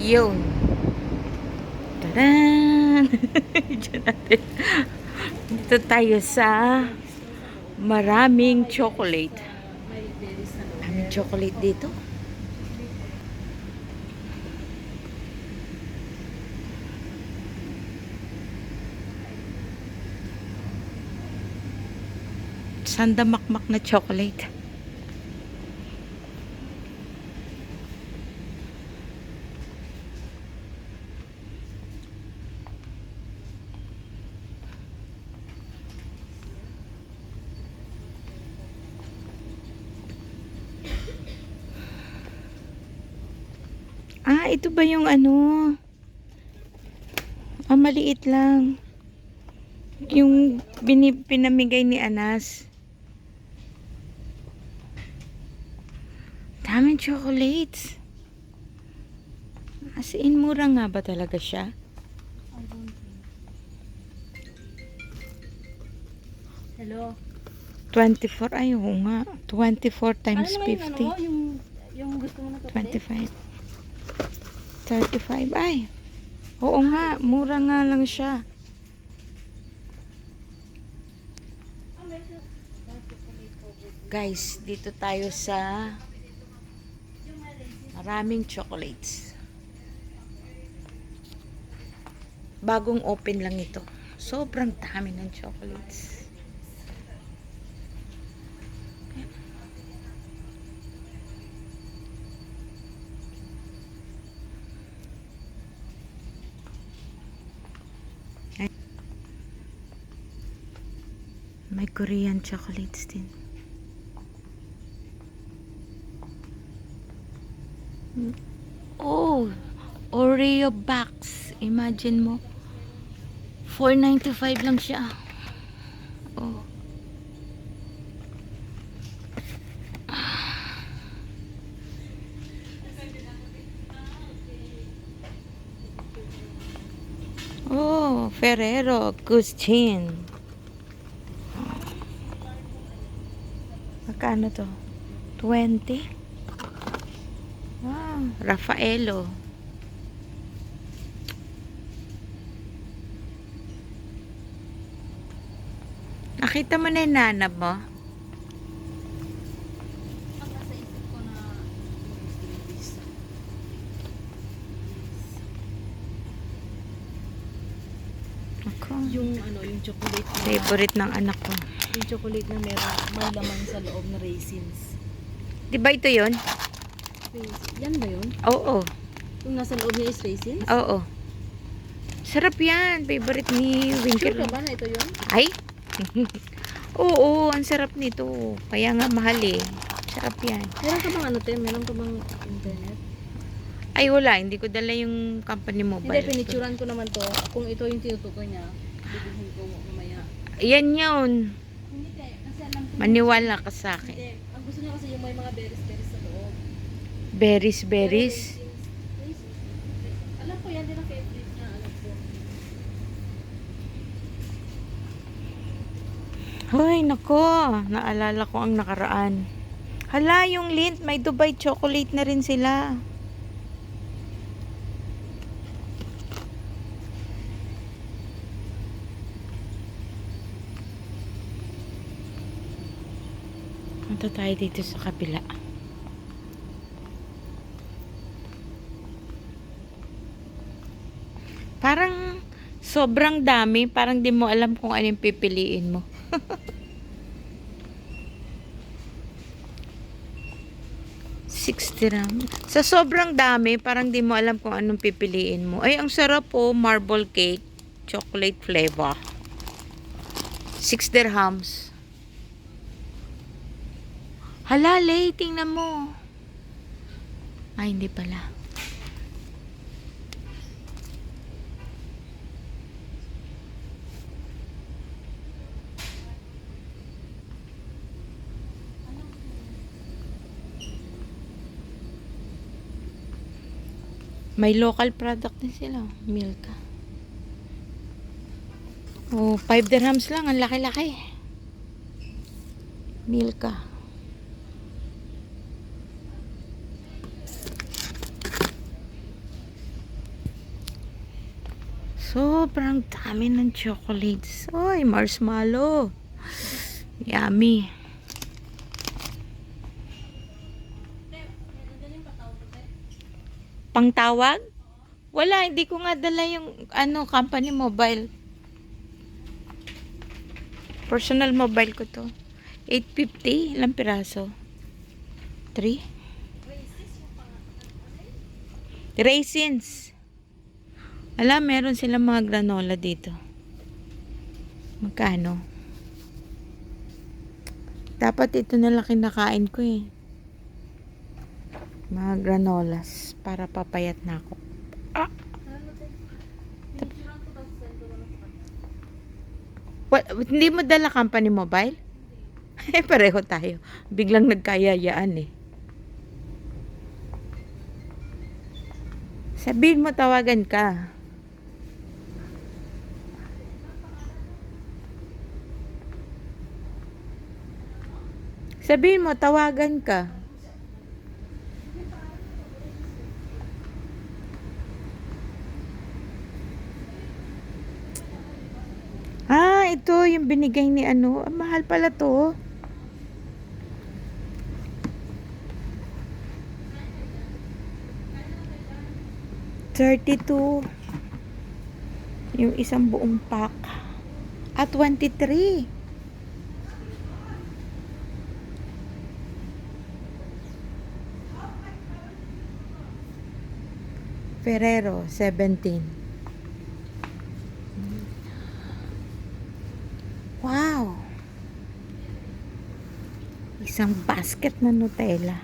Yun. Taran! Diyan natin. Dito tayo sa maraming chocolate. Maraming chocolate dito. Sandamakmak na chocolate. Ah, ito ba yung ano? Ah, maliit lang. Yung pinamigay ni Anas. Daming chocolates. As in, mura nga ba talaga siya? Hello. 24, ay oo nga. 24 times Ano naman 50. yung gusto mo na kapatid? 25. 35. Ay. Oo nga. Mura nga lang siya. Guys, dito tayo sa maraming chocolates. Bagong open lang ito. Sobrang dami ng chocolates. May Korean chocolates din. Oh, Oreo box. Imagine mo. 4.95 lang siya. Oh. Oh, Ferrero Agustin. Magkano to? 20? Wow, Raffaello. Nakita mo na yung nanab mo? Ang nasa isip ko na Ako. yung yung chocolate na, Favorite ng anak ko. yung chocolate na may laman sa loob na raisins. Di ba ito yun? Yan ba yun? Oo. Yung nasa loob niya is raisins? Oo. Sarap yan. Favorite ni Sure Winker. ka ba na ito yun? Ay? Oo, ang sarap nito. Kaya nga mahal eh. Sarap yan. Meron ka bang meron ka bang internet? Ay wala, hindi ko dala yung company mobile. Hindi, pinicturan ko naman to. Kung ito yung tinutukoy niya, bibilhin ko mamaya. Yan yun. Hindi kasi alam ko. Maniwala ka sa akin. Hindi, ang gusto niya kasi yung may mga berries sa loob. Berries, Pero berries. raisins. Alam ko yan din ang favorite niya, alam ko. Hoy, nako. Naalala ko ang nakaraan. Hala, yung Lindt, may Dubai chocolate na rin sila. Punta tayo dito sa kabila. Parang sobrang dami. Parang di mo alam kung anong pipiliin mo. $60. Sa sobrang dami, parang di mo alam kung anong pipiliin mo. Ay, ang sarap po. Marble cake. Chocolate flavor. $6. Halale, tingnan mo. Ay, hindi pala. May local product din sila. Milka. Oh, 5 dirhams lang. Ang laki-laki. Milka. Sobrang dami ng chocolates. Oy, marshmallow. Yummy. Pangtawag? Wala, hindi ko nga dala yung company mobile. Personal mobile ko to. 850, ilang piraso? 3? Raisins. Alam, meron silang mga granola dito. Magkano? Dapat ito na lang kinakain ko eh. Mga granolas para papayat na ako. Ah! Hindi mo dala company mobile? Eh, pareho tayo. Biglang nagkayayaan eh. Sabihin mo, tawagan ka. Sabihin mo, tawagan ka. Ah, ito yung binigay ni ano. Ah, mahal pala to. $32. Yung isang buong pack. At 23. Ferrero, 17. Wow! Isang basket na Nutella.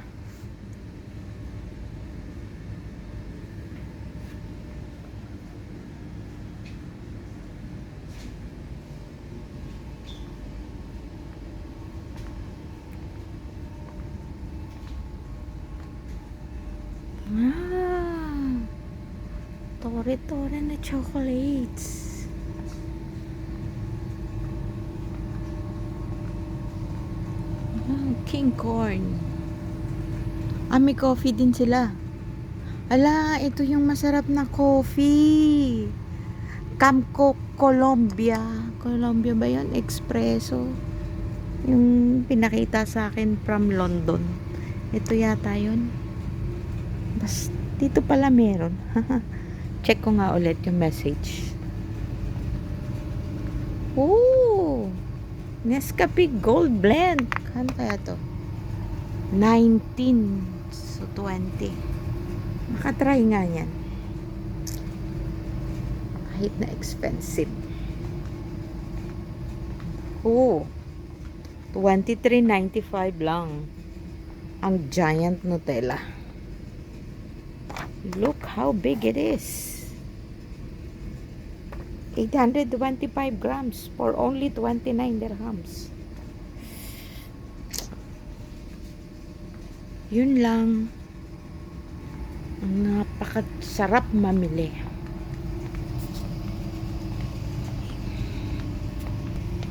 Ah! Tore-tore na chocolates. King corn. May coffee din sila. Ala, ito yung masarap na coffee. Camco Colombia. Colombia ba yun? Espresso. Yung pinakita sa akin from London. Ito yata yun. Bas, dito pala meron. Check ko nga ulit yung message. Ooh! Nescafe Gold Blend. Ano kaya to? 19. So, 20. Makatry nga yan. Kahit na expensive. Oh, $23.95 lang. Ang giant Nutella. Look how big it is. 825 grams for only 29 dirhams. Yun lang. Ang napakasarap mamili.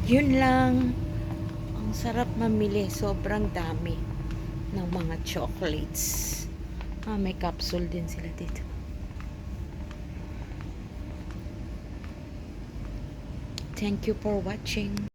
Yun lang. Ang sarap mamili. Sobrang dami ng mga chocolates. May capsule din sila dito. Thank you for watching.